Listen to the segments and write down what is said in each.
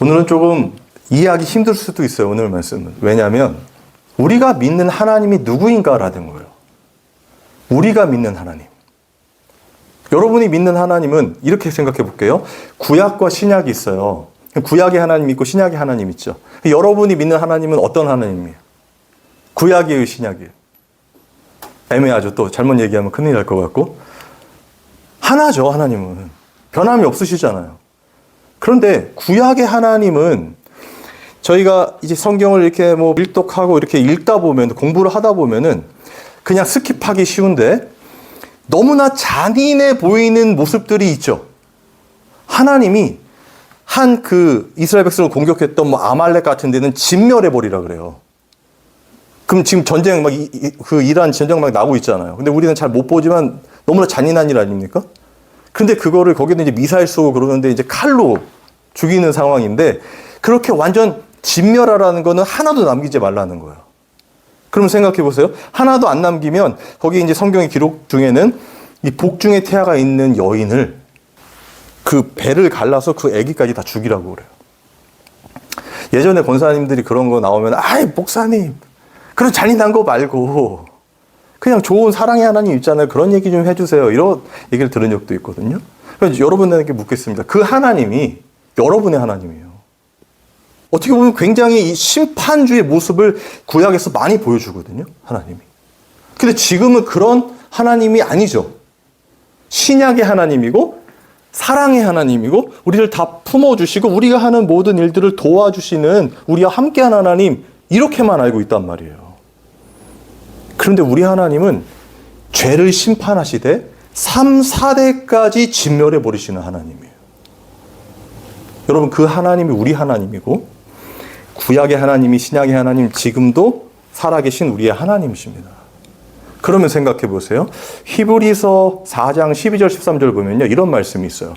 오늘은 조금 이해하기 힘들 수도 있어요, 오늘 말씀은. 왜냐하면 우리가 믿는 하나님이 누구인가라는 거예요. 우리가 믿는 하나님. 여러분이 믿는 하나님은 이렇게 생각해 볼게요. 구약과 신약이 있어요. 구약의 하나님 있고 신약의 하나님 있죠. 여러분이 믿는 하나님은 어떤 하나님이에요? 구약이에요, 신약이에요? 애매하죠. 또 잘못 얘기하면 큰일 날 것 같고. 하나죠, 하나님은. 변함이 없으시잖아요. 그런데 구약의 하나님은 저희가 이제 성경을 이렇게 뭐 일독하고 이렇게 읽다 보면, 공부를 하다 보면은 그냥 스킵하기 쉬운데 너무나 잔인해 보이는 모습들이 있죠. 하나님이 한 그 이스라엘 백성을 공격했던 뭐 아말렉 같은 데는 진멸해 버리라 그래요. 그럼 지금 전쟁 막 그 이란 전쟁 막 나고 있잖아요. 근데 우리는 잘 못 보지만 너무나 잔인한 일 아닙니까? 근데 그거를 거기는 이제 미사일 쏘고 그러는데 이제 칼로 죽이는 상황인데 그렇게 완전 진멸하라는 거는 하나도 남기지 말라는 거예요. 그럼 생각해 보세요. 하나도 안 남기면 거기 이제 성경의 기록 중에는 이 복중의 태아가 있는 여인을 그 배를 갈라서 그 아기까지 다 죽이라고 그래요. 예전에 권사님들이 그런 거 나오면 아이 목사님 그런 잔인한 거 말고 그냥 좋은 사랑의 하나님 있잖아요. 그런 얘기 좀 해주세요. 이런 얘기를 들은 적도 있거든요. 그래서 여러분에게 묻겠습니다. 그 하나님이 여러분의 하나님이에요. 어떻게 보면 굉장히 이 심판주의 모습을 구약에서 많이 보여주거든요. 하나님이. 근데 지금은 그런 하나님이 아니죠. 신약의 하나님이고 사랑의 하나님이고 우리를 다 품어주시고 우리가 하는 모든 일들을 도와주시는 우리와 함께하는 하나님 이렇게만 알고 있단 말이에요. 그런데 우리 하나님은 죄를 심판하시되 3, 4대까지 진멸해 버리시는 하나님이에요. 여러분 그 하나님이 우리 하나님이고 구약의 하나님이 신약의 하나님 지금도 살아계신 우리의 하나님이십니다. 그러면 생각해 보세요. 히브리서 4장 12절 13절 보면요. 이런 말씀이 있어요.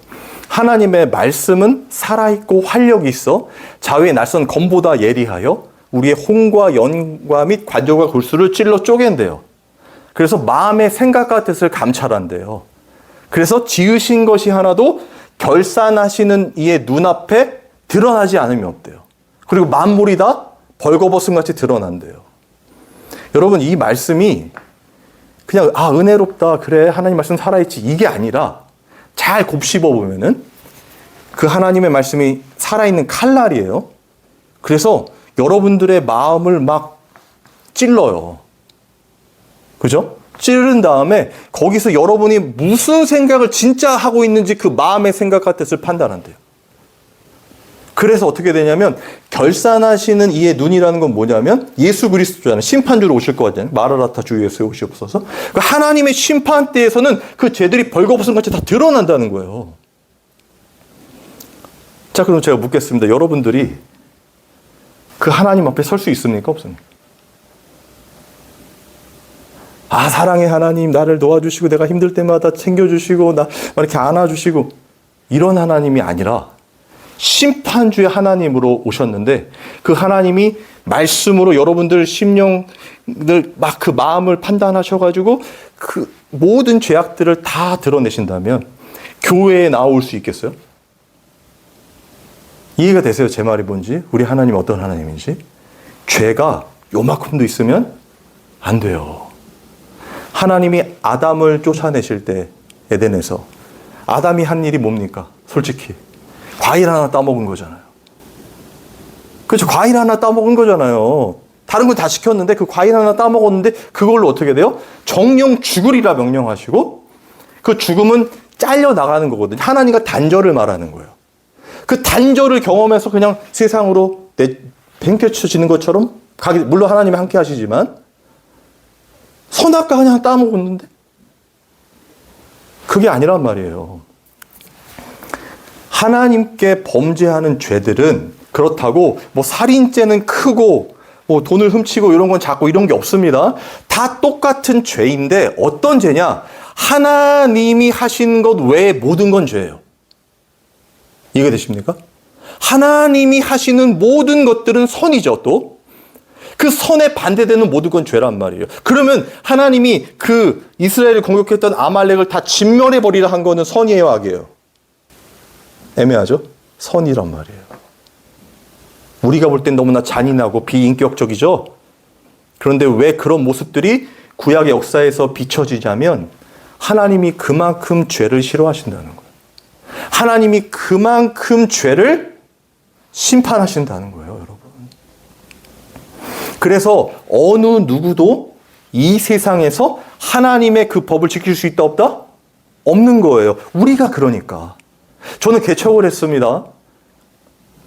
하나님의 말씀은 살아있고 활력이 있어 좌우의 낯선 검보다 예리하여 우리의 혼과 연과 및 관절과 골수를 찔러 쪼갠대요. 그래서 마음의 생각과 뜻을 감찰한대요. 그래서 지으신 것이 하나도 결산하시는 이의 눈앞에 드러나지 않음이 없대요. 그리고 만물이 다 벌거벗음같이 드러난대요. 여러분 이 말씀이 그냥 은혜롭다 그래 하나님 말씀 살아있지 이게 아니라 잘 곱씹어 보면은 그 하나님의 말씀이 살아있는 칼날이에요. 그래서 여러분들의 마음을 막 찔러요. 그죠? 찌른 다음에 거기서 여러분이 무슨 생각을 진짜 하고 있는지 그 마음의 생각과 뜻을 판단한대요. 그래서 어떻게 되냐면 결산하시는 이의 눈이라는 건 뭐냐면 예수 그리스도잖아요. 심판주로 오실 것 같잖아요. 마라나타 주 예수에 오시옵소서. 하나님의 심판 때에서는 그 죄들이 벌거벗음같이 다 드러난다는 거예요. 자, 그럼 제가 묻겠습니다. 여러분들이 그 하나님 앞에 설 수 있습니까? 없습니까? 사랑의 하나님 나를 도와주시고 내가 힘들 때마다 챙겨주시고 나 이렇게 안아주시고 이런 하나님이 아니라 심판주의 하나님으로 오셨는데 그 하나님이 말씀으로 여러분들 심령들 막 그 마음을 판단하셔가지고 그 모든 죄악들을 다 드러내신다면 교회에 나올 수 있겠어요? 이해가 되세요? 제 말이 뭔지? 우리 하나님 어떤 하나님인지? 죄가 요만큼도 있으면 안 돼요. 하나님이 아담을 쫓아내실 때 에덴에서 아담이 한 일이 뭡니까? 솔직히 과일 하나 따먹은 거잖아요. 그렇죠? 과일 하나 따먹은 거잖아요. 다른 건 다 시켰는데 그 과일 하나 따먹었는데 그걸로 어떻게 돼요? 정령 죽으리라 명령하시고 그 죽음은 잘려 나가는 거거든요. 하나님과 단절을 말하는 거예요. 그 단절을 경험해서 그냥 세상으로 팽개쳐지는 것처럼 물론 하나님이 함께 하시지만 선악과 그냥 따먹었는데 그게 아니란 말이에요. 하나님께 범죄하는 죄들은 그렇다고 뭐 살인죄는 크고 뭐 돈을 훔치고 이런 건 작고 이런 게 없습니다. 다 똑같은 죄인데 어떤 죄냐? 하나님이 하신 것 외에 모든 건 죄예요. 이해가 되십니까? 하나님이 하시는 모든 것들은 선이죠. 또 그 선에 반대되는 모든 건 죄란 말이에요. 그러면 하나님이 그 이스라엘을 공격했던 아말렉을 다 진멸해버리라 한 거는 선이에요, 악이에요? 애매하죠? 선이란 말이에요. 우리가 볼 땐 너무나 잔인하고 비인격적이죠. 그런데 왜 그런 모습들이 구약의 역사에서 비춰지냐면 하나님이 그만큼 죄를 싫어하신다는 거예요. 하나님이 그만큼 죄를 심판하신다는 거예요, 여러분. 그래서 어느 누구도 이 세상에서 하나님의 그 법을 지킬 수 있다 없다? 없는 거예요. 우리가 그러니까. 저는 개척을 했습니다.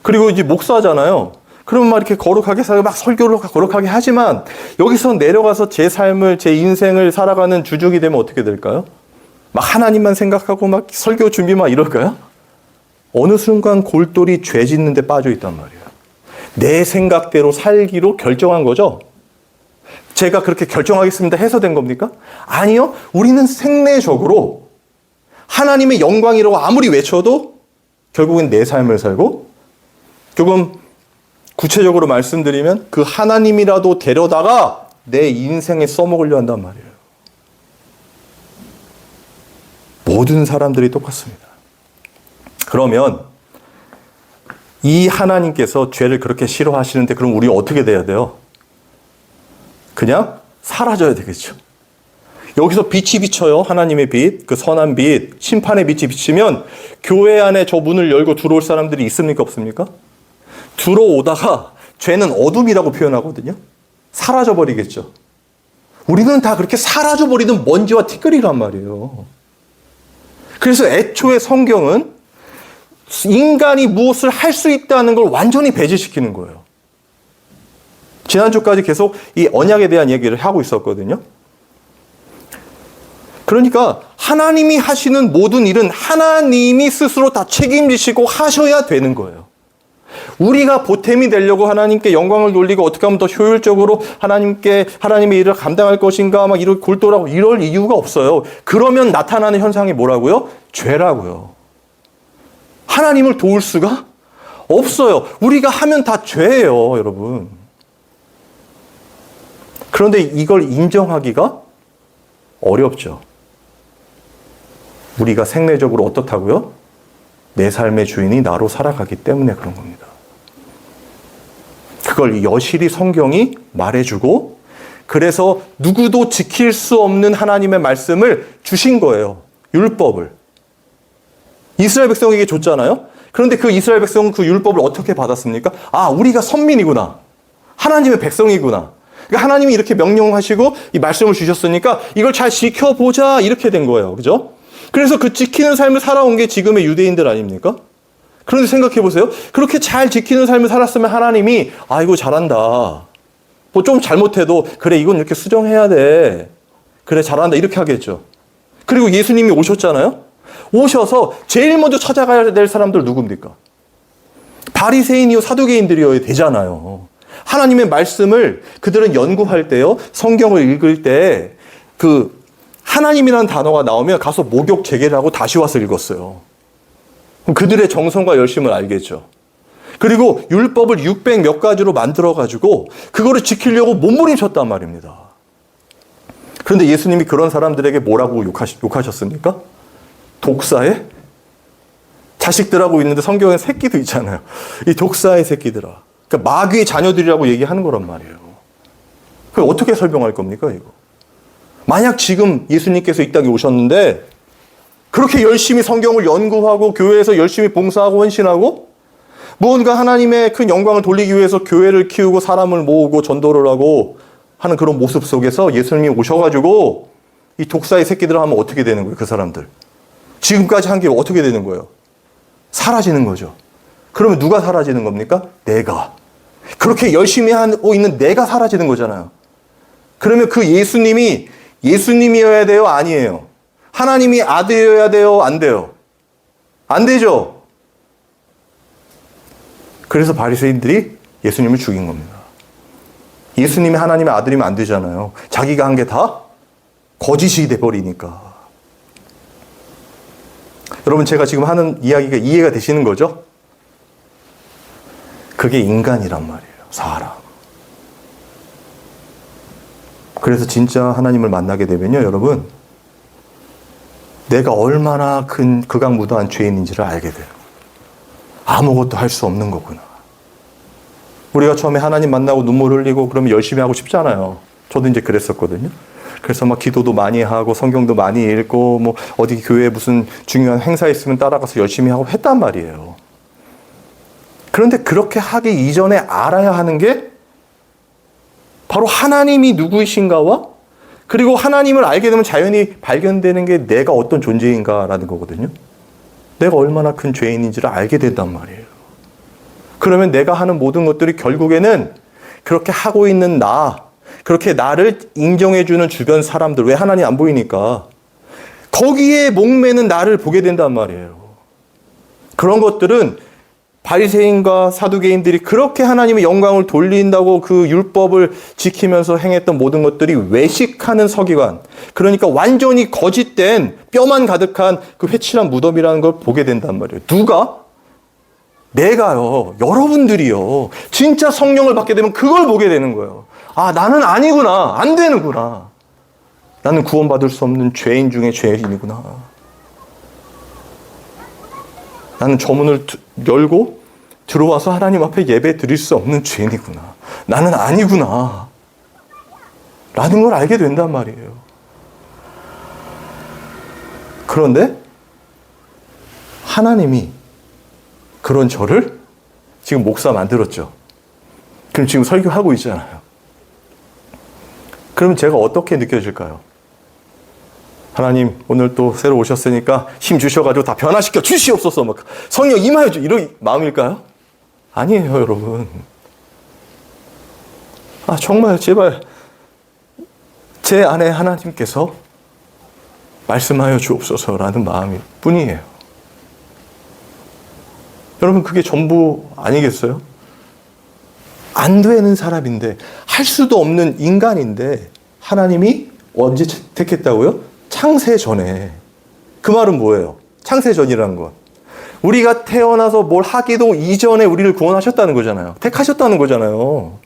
그리고 이제 목사잖아요. 그러면 막 이렇게 거룩하게 살고 막 설교를 거룩하게 하지만 여기서 내려가서 제 삶을, 제 인생을 살아가는 주중이 되면 어떻게 될까요? 막 하나님만 생각하고 막 설교 준비 막 이럴까요? 어느 순간 골똘히 죄 짓는 데 빠져 있단 말이에요. 내 생각대로 살기로 결정한 거죠. 제가 그렇게 결정하겠습니다 해서 된 겁니까? 아니요. 우리는 생내적으로 하나님의 영광이라고 아무리 외쳐도 결국엔 내 삶을 살고, 조금 구체적으로 말씀드리면 그 하나님이라도 데려다가 내 인생에 써먹으려 한단 말이에요. 모든 사람들이 똑같습니다. 그러면 이 하나님께서 죄를 그렇게 싫어하시는데 그럼 우리 어떻게 돼야 돼요? 그냥 사라져야 되겠죠. 여기서 빛이 비쳐요. 하나님의 빛, 그 선한 빛, 심판의 빛이 비치면 교회 안에 저 문을 열고 들어올 사람들이 있습니까? 없습니까? 들어오다가 죄는 어둠이라고 표현하거든요. 사라져버리겠죠. 우리는 다 그렇게 사라져버리는 먼지와 티끌이란 말이에요. 그래서 애초에 성경은 인간이 무엇을 할 수 있다는 걸 완전히 배제시키는 거예요. 지난주까지 계속 이 언약에 대한 얘기를 하고 있었거든요. 그러니까 하나님이 하시는 모든 일은 하나님이 스스로 다 책임지시고 하셔야 되는 거예요. 우리가 보탬이 되려고 하나님께 영광을 돌리고 어떻게 하면 더 효율적으로 하나님의 일을 감당할 것인가 막 이렇게 골똘하고 이럴 이유가 없어요. 그러면 나타나는 현상이 뭐라고요? 죄라고요. 하나님을 도울 수가 없어요. 우리가 하면 다 죄예요, 여러분. 그런데 이걸 인정하기가 어렵죠. 우리가 생내적으로 어떻다고요? 내 삶의 주인이 나로 살아가기 때문에 그런 겁니다. 그걸 여실히 성경이 말해주고, 그래서 누구도 지킬 수 없는 하나님의 말씀을 주신 거예요. 율법을. 이스라엘 백성에게 줬잖아요. 그런데 그 이스라엘 백성은 그 율법을 어떻게 받았습니까? 아, 우리가 선민이구나. 하나님의 백성이구나. 그러니까 하나님이 이렇게 명령하시고 이 말씀을 주셨으니까 이걸 잘 지켜보자, 이렇게 된 거예요. 그죠? 그래서 그 지키는 삶을 살아온 게 지금의 유대인들 아닙니까? 그런데 생각해 보세요. 그렇게 잘 지키는 삶을 살았으면 하나님이 아이고 잘한다. 뭐 좀 잘못해도 그래 이건 이렇게 수정해야 돼. 그래 잘한다 이렇게 하겠죠. 그리고 예수님이 오셨잖아요. 오셔서 제일 먼저 찾아가야 될 사람들 누굽니까? 바리새인이요 사두개인들이어야 되잖아요. 하나님의 말씀을 그들은 연구할 때요, 성경을 읽을 때 그 하나님이라는 단어가 나오면 가서 목욕 재개를 하고 다시 와서 읽었어요. 그들의 정성과 열심을 알겠죠. 그리고 율법을 600 몇 가지로 만들어가지고 그거를 지키려고 몸부림쳤단 말입니다. 그런데 예수님이 그런 사람들에게 뭐라고 욕하셨습니까? 독사의 자식들하고 있는데 성경에 새끼도 있잖아요. 이 독사의 새끼들아. 그러니까 마귀의 자녀들이라고 얘기하는 거란 말이에요. 그럼 어떻게 설명할 겁니까, 이거? 만약 지금 예수님께서 이 땅에 오셨는데 그렇게 열심히 성경을 연구하고 교회에서 열심히 봉사하고 헌신하고 무언가 하나님의 큰 영광을 돌리기 위해서 교회를 키우고 사람을 모으고 전도를 하고 하는 그런 모습 속에서 예수님이 오셔가지고 이 독사의 새끼들 하면 어떻게 되는 거예요, 그 사람들? 지금까지 한 게 어떻게 되는 거예요? 사라지는 거죠. 그러면 누가 사라지는 겁니까? 내가. 그렇게 열심히 하고 있는 내가 사라지는 거잖아요. 그러면 그 예수님이어야 돼요? 아니에요? 하나님이 아들이어야 돼요? 안 돼요? 안 되죠? 그래서 바리새인들이 예수님을 죽인 겁니다. 예수님이 하나님의 아들이면 안 되잖아요. 자기가 한 게 다 거짓이 돼버리니까. 여러분, 제가 지금 하는 이야기가 이해가 되시는 거죠? 그게 인간이란 말이에요. 사람. 그래서 진짜 하나님을 만나게 되면요, 여러분, 내가 얼마나 큰 극악무도한 죄인인지를 알게 돼요. 아무것도 할 수 없는 거구나. 우리가 처음에 하나님 만나고 눈물 흘리고 그러면 열심히 하고 싶잖아요. 저도 이제 그랬었거든요. 그래서 막 기도도 많이 하고 성경도 많이 읽고 뭐 어디 교회에 무슨 중요한 행사 있으면 따라가서 열심히 하고 했단 말이에요. 그런데 그렇게 하기 이전에 알아야 하는 게 바로 하나님이 누구이신가와 그리고 하나님을 알게 되면 자연히 발견되는 게 내가 어떤 존재인가라는 거거든요. 내가 얼마나 큰 죄인인지를 알게 된단 말이에요. 그러면 내가 하는 모든 것들이 결국에는 그렇게 하고 있는 그렇게 나를 인정해주는 주변 사람들, 왜 하나님 안 보이니까 거기에 목매는 나를 보게 된단 말이에요. 그런 것들은 바리새인과 사두개인들이 그렇게 하나님의 영광을 돌린다고 그 율법을 지키면서 행했던 모든 것들이 외식하는 서기관, 그러니까 완전히 거짓된 뼈만 가득한 그 회칠한 무덤이라는 걸 보게 된단 말이에요. 누가? 내가요. 여러분들이요. 진짜 성령을 받게 되면 그걸 보게 되는 거예요. 아, 나는 아니구나. 안 되는구나. 나는 구원받을 수 없는 죄인 중에 죄인이구나. 나는 저 문을 열고 들어와서 하나님 앞에 예배 드릴 수 없는 죄인이구나. 나는 아니구나. 라는 걸 알게 된단 말이에요. 그런데 하나님이 그런 저를 지금 목사 만들었죠. 그럼 지금 설교하고 있잖아요. 그러면 제가 어떻게 느껴질까요? 하나님 오늘 또 새로 오셨으니까 힘 주셔가지고 다 변화시켜 주시옵소서 막 성령 임하여 주 이런 마음일까요? 아니에요, 여러분. 아, 정말 제발 제 안에 하나님께서 말씀하여 주옵소서라는 마음일 뿐이에요. 여러분, 그게 전부 아니겠어요? 안 되는 사람인데, 할 수도 없는 인간인데 하나님이 언제 택했다고요? 창세 전에. 그 말은 뭐예요? 창세 전이라는 건 우리가 태어나서 뭘 하기도 이전에 우리를 구원하셨다는 거잖아요. 택하셨다는 거잖아요.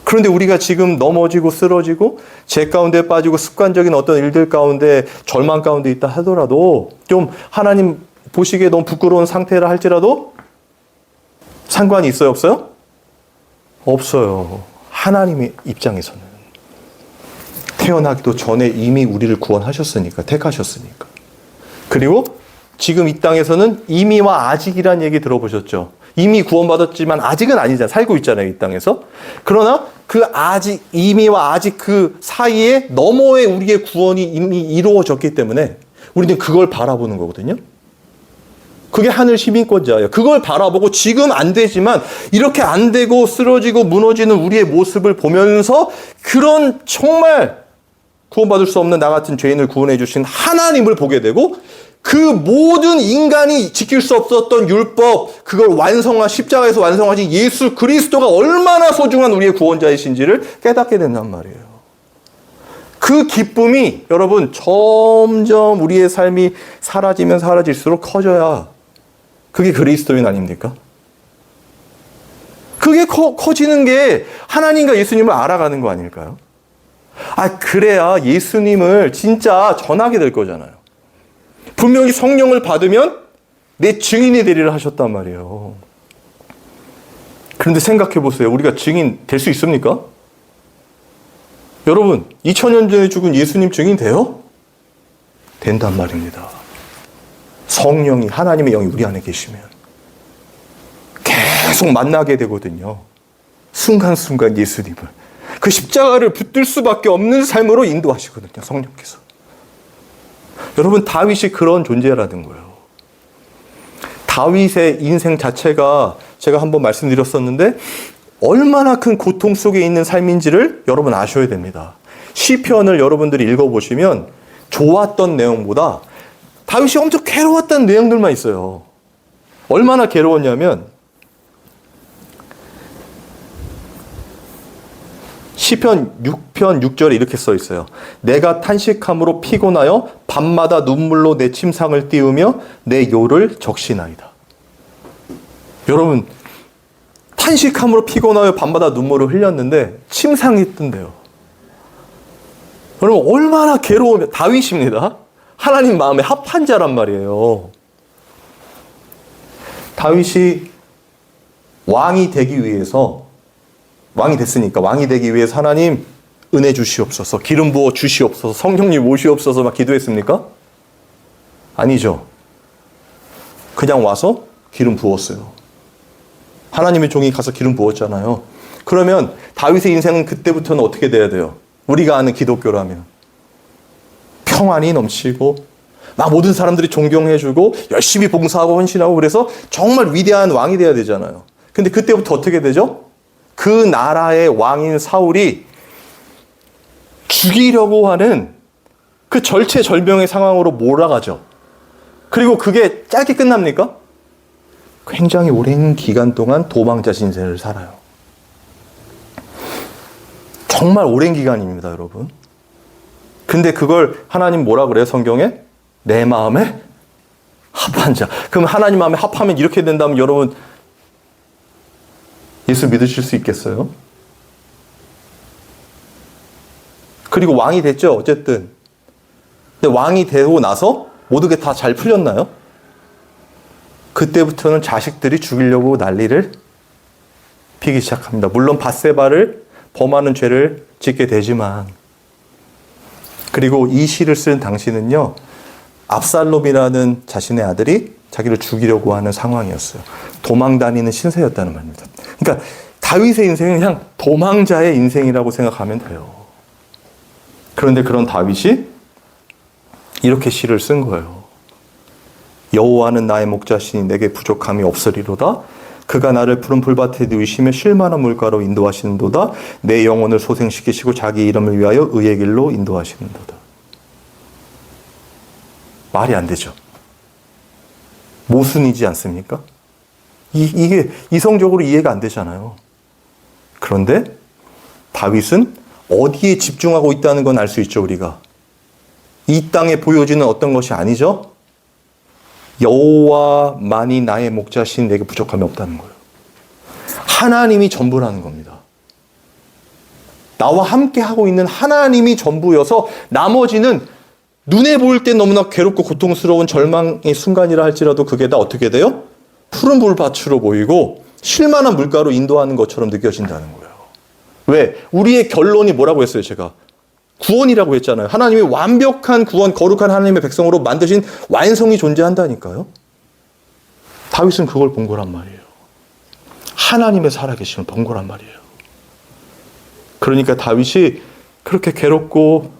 그런데 우리가 지금 넘어지고 쓰러지고 죄 가운데 빠지고 습관적인 어떤 일들 가운데 절망 가운데 있다 하더라도 좀 하나님 보시기에 너무 부끄러운 상태라 할지라도 상관이 있어요, 없어요? 없어요. 하나님의 입장에서는 태어나기도 전에 이미 우리를 구원하셨으니까, 택하셨으니까. 그리고 지금 이 땅에서는 이미와 아직이란 얘기 들어보셨죠? 이미 구원받았지만 아직은 아니잖아요. 살고 있잖아요, 이 땅에서. 그러나 그 아직, 이미와 아직 그 사이에 너머에 우리의 구원이 이미 이루어졌기 때문에 우리는 그걸 바라보는 거거든요. 그게 하늘 시민권자예요. 그걸 바라보고 지금 안 되지만 이렇게 안 되고 쓰러지고 무너지는 우리의 모습을 보면서 그런 정말 구원받을 수 없는 나 같은 죄인을 구원해 주신 하나님을 보게 되고 그 모든 인간이 지킬 수 없었던 율법, 그걸 십자가에서 완성하신 예수 그리스도가 얼마나 소중한 우리의 구원자이신지를 깨닫게 된단 말이에요. 그 기쁨이 여러분 점점 우리의 삶이 사라지면 사라질수록 커져야 그게 그리스도인 아닙니까? 그게 커지는 게 하나님과 예수님을 알아가는 거 아닐까요? 아, 그래야 예수님을 진짜 전하게 될 거잖아요. 분명히 성령을 받으면 내 증인이 되리라 하셨단 말이에요. 그런데 생각해 보세요. 우리가 증인 될 수 있습니까? 여러분, 2000년 전에 죽은 예수님 증인 돼요? 된단 말입니다. 성령이, 하나님의 영이 우리 안에 계시면 계속 만나게 되거든요. 순간순간 예수님을. 그 십자가를 붙들 수밖에 없는 삶으로 인도하시거든요, 성령께서. 여러분, 다윗이 그런 존재라는 거예요. 다윗의 인생 자체가 제가 한번 말씀드렸었는데 얼마나 큰 고통 속에 있는 삶인지를 여러분 아셔야 됩니다. 시편을 여러분들이 읽어보시면 좋았던 내용보다 다윗이 엄청 괴로웠던 내용들만 있어요. 얼마나 괴로웠냐면 시편 6편 6절에 이렇게 써 있어요. 내가 탄식함으로 피곤하여 밤마다 눈물로 내 침상을 띄우며 내 요를 적시나이다. 여러분, 탄식함으로 피곤하여 밤마다 눈물을 흘렸는데 침상이 뜬대요. 여러분, 얼마나 괴로우면, 다윗입니다. 하나님 마음에 합한 자란 말이에요. 다윗이 왕이 되기 위해서, 왕이 됐으니까 왕이 되기 위해서 하나님 은혜 주시옵소서, 기름 부어 주시옵소서, 성령님 오시옵소서 막 기도했습니까? 아니죠. 그냥 와서 기름 부었어요. 하나님의 종이 가서 기름 부었잖아요. 그러면 다윗의 인생은 그때부터는 어떻게 돼야 돼요? 우리가 아는 기독교라면 평안이 넘치고 막 모든 사람들이 존경해주고 열심히 봉사하고 헌신하고 그래서 정말 위대한 왕이 돼야 되잖아요. 근데 그때부터 어떻게 되죠? 그 나라의 왕인 사울이 죽이려고 하는 그 절체절명의 상황으로 몰아가죠. 그리고 그게 짧게 끝납니까? 굉장히 오랜 기간 동안 도망자 신세를 살아요. 정말 오랜 기간입니다, 여러분. 근데 그걸 하나님 뭐라 그래요, 성경에? 내 마음에 합한 자. 그럼 하나님 마음에 합하면 이렇게 된다면 여러분 예수 믿으실 수 있겠어요? 그리고 왕이 됐죠, 어쨌든. 근데 왕이 되고 나서 모든 게 다 잘 풀렸나요? 그때부터는 자식들이 죽이려고 난리를 피기 시작합니다. 물론 밧세바를 범하는 죄를 짓게 되지만, 그리고 이 시를 쓴 당시는요, 압살롬이라는 자신의 아들이 자기를 죽이려고 하는 상황이었어요. 도망 다니는 신세였다는 말입니다. 그러니까 다윗의 인생은 그냥 도망자의 인생이라고 생각하면 돼요. 그런데 그런 다윗이 이렇게 시를 쓴 거예요. 여호와는 나의 목자시니 내게 부족함이 없으리로다. 그가 나를 푸른 풀밭에 누이시며 쉴만한 물가로 인도하시는도다. 내 영혼을 소생시키시고 자기 이름을 위하여 의의 길로 인도하시는도다. 말이 안 되죠. 모순이지 않습니까? 이게 이성적으로 이해가 안 되잖아요. 그런데 다윗은 어디에 집중하고 있다는 건 알 수 있죠, 우리가. 이 땅에 보여지는 어떤 것이 아니죠. 여호와만이 나의 목자신 내게 부족함이 없다는 거예요. 하나님이 전부라는 겁니다. 나와 함께 하고 있는 하나님이 전부여서 나머지는 눈에 보일 때 너무나 괴롭고 고통스러운 절망의 순간이라 할지라도 그게 다 어떻게 돼요? 푸른 불밭으로 보이고 쉴만한 물가로 인도하는 것처럼 느껴진다는 거예요. 왜? 우리의 결론이 뭐라고 했어요, 제가? 구원이라고 했잖아요. 하나님이 완벽한 구원, 거룩한 하나님의 백성으로 만드신 완성이 존재한다니까요. 다윗은 그걸 본 거란 말이에요. 하나님의 살아계심을 본 거란 말이에요. 그러니까 다윗이 그렇게 괴롭고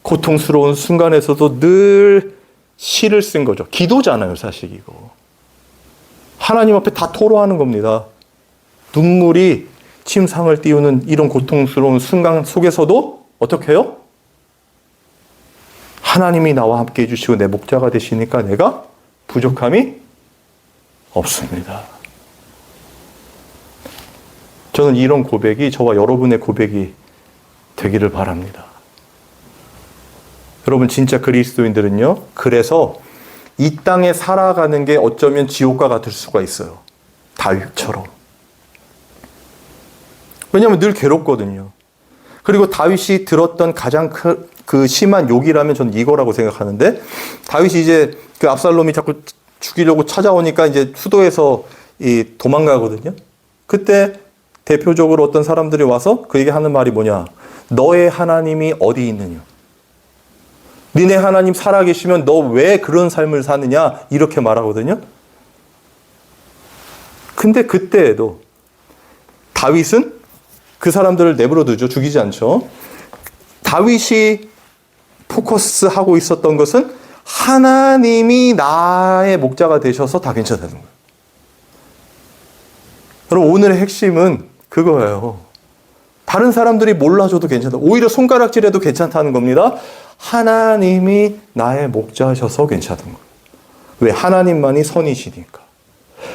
고통스러운 순간에서도 늘 시를 쓴 거죠. 기도잖아요, 사실 이거. 하나님 앞에 다 토로하는 겁니다. 눈물이 침상을 띄우는 이런 고통스러운 순간 속에서도 어떻게 해요? 하나님이 나와 함께 해주시고 내 목자가 되시니까 내가 부족함이 없습니다. 저는 이런 고백이 저와 여러분의 고백이 되기를 바랍니다. 여러분, 진짜 그리스도인들은요, 그래서 이 땅에 살아가는 게 어쩌면 지옥과 같을 수가 있어요. 다윗처럼. 왜냐하면 늘 괴롭거든요. 그리고 다윗이 들었던 가장 그 심한 욕이라면 저는 이거라고 생각하는데, 다윗이 이제 그 압살롬이 자꾸 죽이려고 찾아오니까 이제 수도에서 도망가거든요. 그때 대표적으로 어떤 사람들이 와서 그에게 하는 말이 뭐냐? 너의 하나님이 어디 있느냐? 니네 하나님 살아계시면 너 왜 그런 삶을 사느냐? 이렇게 말하거든요. 근데 그때에도 다윗은 그 사람들을 내버려두죠. 죽이지 않죠. 다윗이 포커스하고 있었던 것은 하나님이 나의 목자가 되셔서 다 괜찮다는 거예요. 여러분, 오늘의 핵심은 그거예요. 다른 사람들이 몰라줘도 괜찮다. 오히려 손가락질해도 괜찮다는 겁니다. 하나님이 나의 목자셔서 괜찮은 거예요. 왜? 하나님만이 선이시니까.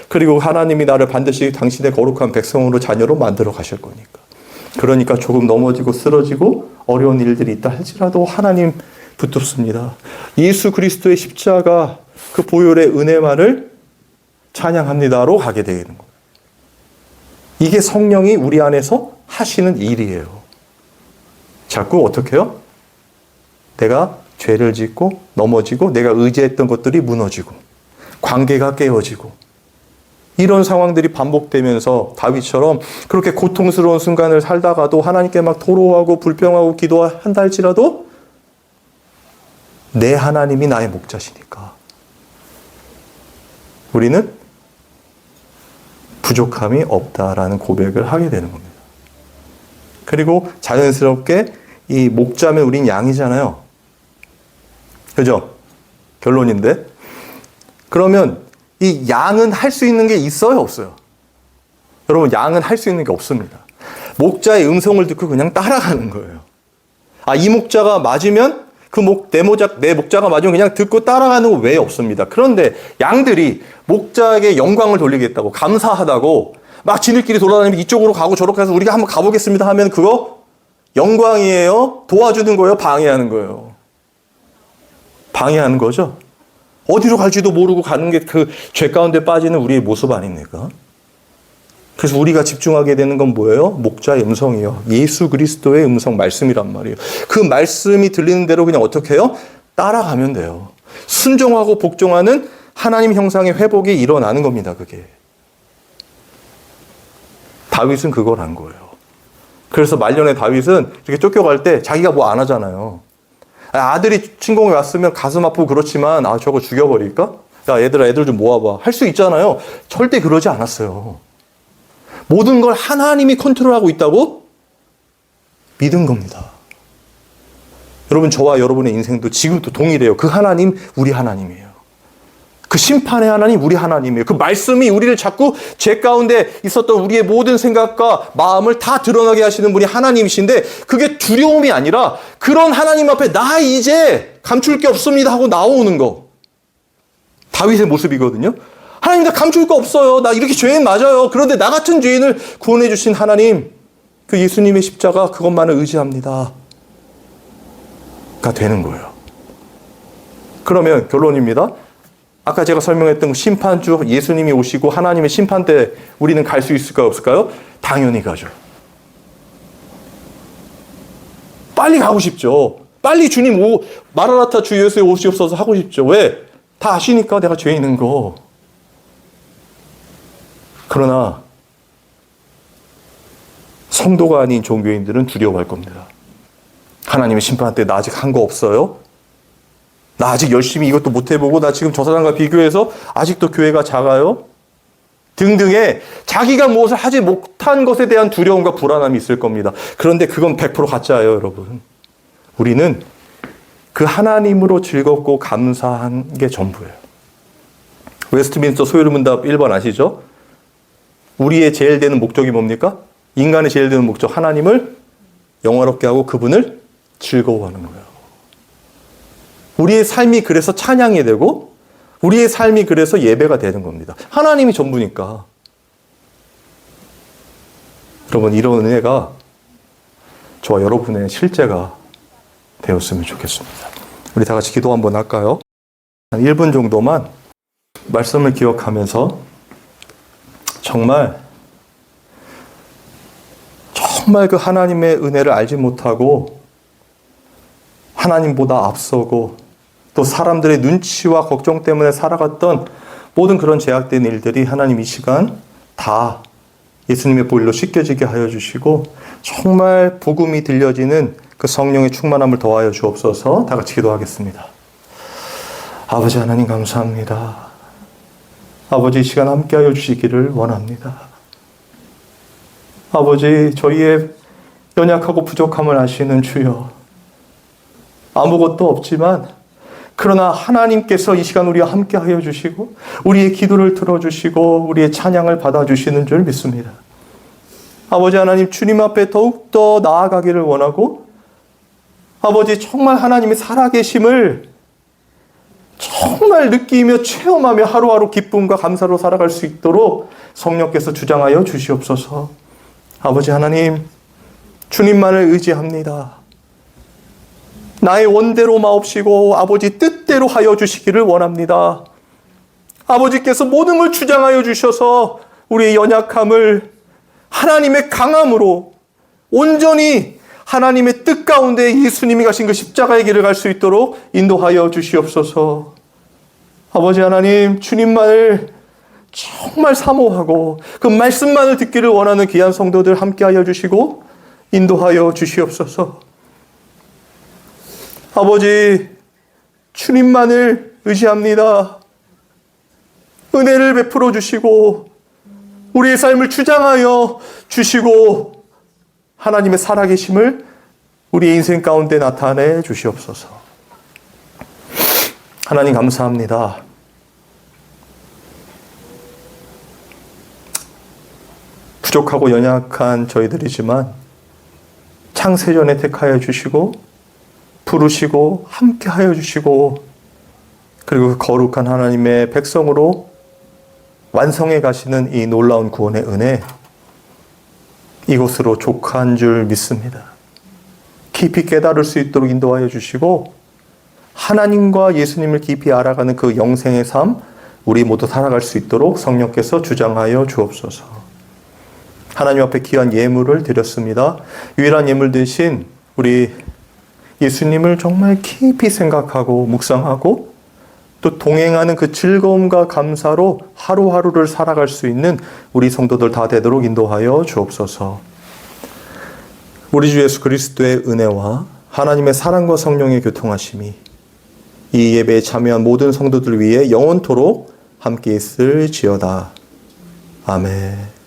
그리고 하나님이 나를 반드시 당신의 거룩한 백성으로 자녀로 만들어 가실 거니까. 그러니까 조금 넘어지고 쓰러지고 어려운 일들이 있다 할지라도 하나님 붙듭습니다. 예수 그리스도의 십자가 그 보혈의 은혜만을 찬양합니다로 가게 되는 거예요. 이게 성령이 우리 안에서 하시는 일이에요. 자꾸 어떻게 해요? 내가 죄를 짓고 넘어지고 내가 의지했던 것들이 무너지고 관계가 깨어지고 이런 상황들이 반복되면서 다윗처럼 그렇게 고통스러운 순간을 살다가도 하나님께 막 토로하고 불평하고 기도한다 할지라도 내 하나님이 나의 목자시니까 우리는 부족함이 없다라는 고백을 하게 되는 겁니다. 그리고 자연스럽게 이 목자면 우린 양이잖아요. 그죠? 결론인데. 그러면 이 양은 할 수 있는 게 있어요, 없어요? 여러분, 양은 할 수 있는 게 없습니다. 목자의 음성을 듣고 그냥 따라가는 거예요. 아, 이 목자가 맞으면 내 목자가 맞으면 그냥 듣고 따라가는 거 외에 없습니다. 그런데 양들이 목자에게 영광을 돌리겠다고, 감사하다고 막 지들끼리 돌아다니면 이쪽으로 가고 저렇게 해서 우리가 한번 가보겠습니다 하면 그거 영광이에요? 도와주는 거예요? 방해하는 거예요? 방해하는 거죠. 어디로 갈지도 모르고 가는 게 그 죄 가운데 빠지는 우리의 모습 아닙니까? 그래서 우리가 집중하게 되는 건 뭐예요? 목자의 음성이에요. 예수 그리스도의 음성, 말씀이란 말이에요. 그 말씀이 들리는 대로 그냥 어떻게 해요? 따라가면 돼요. 순종하고 복종하는 하나님 형상의 회복이 일어나는 겁니다, 그게. 다윗은 그걸 한 거예요. 그래서 말년에 다윗은 이렇게 쫓겨갈 때 자기가 뭐 안 하잖아요. 아들이 침공에 왔으면 가슴 아프고 그렇지만 저거 죽여버릴까? 야, 얘들아, 애들 좀 모아봐. 할 수 있잖아요. 절대 그러지 않았어요. 모든 걸 하나님이 컨트롤하고 있다고 믿은 겁니다. 여러분, 저와 여러분의 인생도 지금도 동일해요. 그 하나님, 우리 하나님이에요. 그 심판의 하나님, 우리 하나님이에요. 그 말씀이 우리를 자꾸 죄 가운데 있었던 우리의 모든 생각과 마음을 다 드러나게 하시는 분이 하나님이신데 그게 두려움이 아니라 그런 하나님 앞에 나 이제 감출 게 없습니다 하고 나오는 거. 다윗의 모습이거든요. 하나님, 나 감출 거 없어요. 나 이렇게 죄인 맞아요. 그런데 나 같은 죄인을 구원해 주신 하나님, 그 예수님의 십자가 그것만을 의지합니다. 가 되는 거예요. 그러면 결론입니다. 아까 제가 설명했던 심판주 예수님이 오시고 하나님의 심판 때 우리는 갈 수 있을까요, 없을까요? 당연히 가죠. 빨리 가고 싶죠. 빨리 주님 마라나타 주 예수에 오시옵소서 하고 싶죠. 왜? 다 아시니까 내가 죄인인 거. 그러나 성도가 아닌 종교인들은 두려워할 겁니다. 하나님의 심판 때 나 아직 한 거 없어요? 나 아직 열심히 이것도 못 해보고 나 지금 저 사람과 비교해서 아직도 교회가 작아요? 등등의 자기가 무엇을 하지 못한 것에 대한 두려움과 불안함이 있을 겁니다. 그런데 그건 100% 가짜예요, 여러분. 우리는 그 하나님으로 즐겁고 감사한 게 전부예요. 웨스트민스터 소요문답 1번 아시죠? 우리의 제일 되는 목적이 뭡니까? 인간의 제일 되는 목적, 하나님을 영화롭게 하고 그분을 즐거워하는 거예요. 우리의 삶이 그래서 찬양이 되고 우리의 삶이 그래서 예배가 되는 겁니다. 하나님이 전부니까. 여러분, 이런 은혜가 저와 여러분의 실제가 되었으면 좋겠습니다. 우리 다 같이 기도 한번 할까요? 한 1분 정도만 말씀을 기억하면서 정말 그 하나님의 은혜를 알지 못하고 하나님보다 앞서고 또 사람들의 눈치와 걱정 때문에 살아갔던 모든 그런 제약된 일들이 하나님 이 시간 다 예수님의 보혈로 씻겨지게 하여 주시고 정말 복음이 들려지는 그 성령의 충만함을 더하여 주옵소서. 다 같이 기도하겠습니다. 아버지 하나님 감사합니다. 아버지 이 시간 함께하여 주시기를 원합니다. 아버지 저희의 연약하고 부족함을 아시는 주여, 아무것도 없지만 그러나 하나님께서 이 시간 우리와 함께하여 주시고 우리의 기도를 들어주시고 우리의 찬양을 받아주시는 줄 믿습니다. 아버지 하나님, 주님 앞에 더욱더 나아가기를 원하고 아버지 정말 하나님의 살아계심을 정말 느끼며 체험하며 하루하루 기쁨과 감사로 살아갈 수 있도록 성령께서 주장하여 주시옵소서. 아버지 하나님, 주님만을 의지합니다. 나의 원대로 마옵시고 아버지 뜻대로 하여 주시기를 원합니다. 아버지께서 모든 걸 주장하여 주셔서 우리의 연약함을 하나님의 강함으로 온전히 하나님의 뜻 가운데 예수님이 가신 그 십자가의 길을 갈 수 있도록 인도하여 주시옵소서. 아버지 하나님, 주님만을 정말 사모하고 그 말씀만을 듣기를 원하는 귀한 성도들 함께하여 주시고 인도하여 주시옵소서. 아버지, 주님만을 의지합니다. 은혜를 베풀어 주시고 우리의 삶을 주장하여 주시고 하나님의 살아계심을 우리의 인생 가운데 나타내 주시옵소서. 하나님 감사합니다. 부족하고 연약한 저희들이지만 창세전에 택하여 주시고 부르시고 함께하여 주시고 그리고 그 거룩한 하나님의 백성으로 완성해 가시는 이 놀라운 구원의 은혜, 이곳으로 족한 줄 믿습니다. 깊이 깨달을 수 있도록 인도하여 주시고 하나님과 예수님을 깊이 알아가는 그 영생의 삶 우리 모두 살아갈 수 있도록 성령께서 주장하여 주옵소서. 하나님 앞에 귀한 예물을 드렸습니다. 유일한 예물 대신 우리 예수님을 정말 깊이 생각하고 묵상하고 또 동행하는 그 즐거움과 감사로 하루하루를 살아갈 수 있는 우리 성도들 다 되도록 인도하여 주옵소서. 우리 주 예수 그리스도의 은혜와 하나님의 사랑과 성령의 교통하심이 이 예배에 참여한 모든 성도들 위해 영원토록 함께 있을지어다. 아멘.